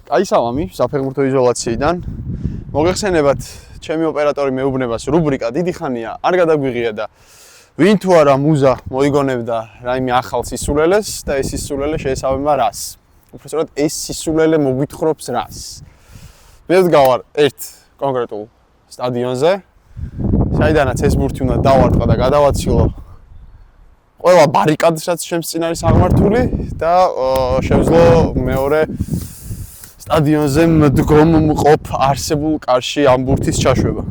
Აი სალამი, საფეხბურთო იზოლაციიდან. მოგეხსენებათ ჩემი ოპერატორი მეუბნებას რუბრიკა დიდი ხანია არ გადაგვიღია და ვინ თუ არა მუზა მოიგონებდა რაიმე ახალ სისულელეს და ეს სისულელე შეესაბამება რას. უბრალოდ ეს სისულელე მოგვითხრობს რას. მე ვდგავარ ერთ კონკრეტულ სტადიონზე, საიდანაც ეს ბურთი უნდა დავარტყა და გადავაცილო ყველა ბარიკადს რაც ჩემს წინ არის აღმართული და შევძლო მეორე სტადიონზე მდგომ მყოფ არსებულ კარში ამ ბურთის ჩაშვება.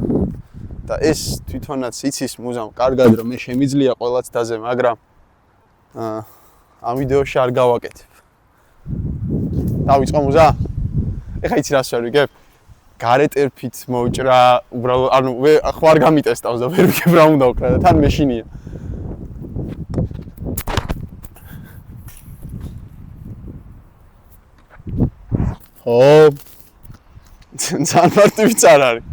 და ეს თვითონაც იცის მუზამ კარგად რომ მე შემიძლია ყველაც დაზე, მაგრამ ამ ვიდეოში არ გავაკეთებ. დავიწყო მუზა? ეხა იცი რას ვერ ვიგებ? გარეთ ერფით მოვჭრა, უბრალოდ ანუ ხო არ გამიტესტავს და ვერ ვიგებ რა უნდა ვქნა და თან მეშინია. ო ძალიან მარტივიც არ არის.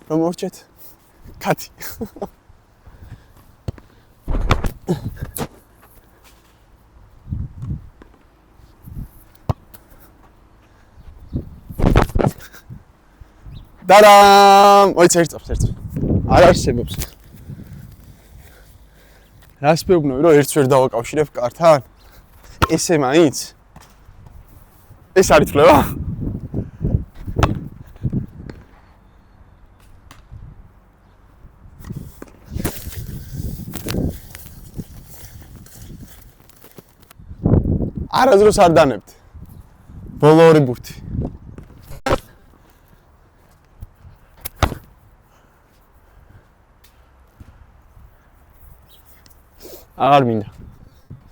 რომ მოვჭეთ? კათი. დადამ! ოიც ერთ. არ არსებობს. რას მეუბნები რომ ერთს ვერ დავაკავშირებ კართან? ესე მაინც? ეს არის თვლება? არასდროს არ დანებთ. ბოლო ორი ბურთი. აღარ მინდა.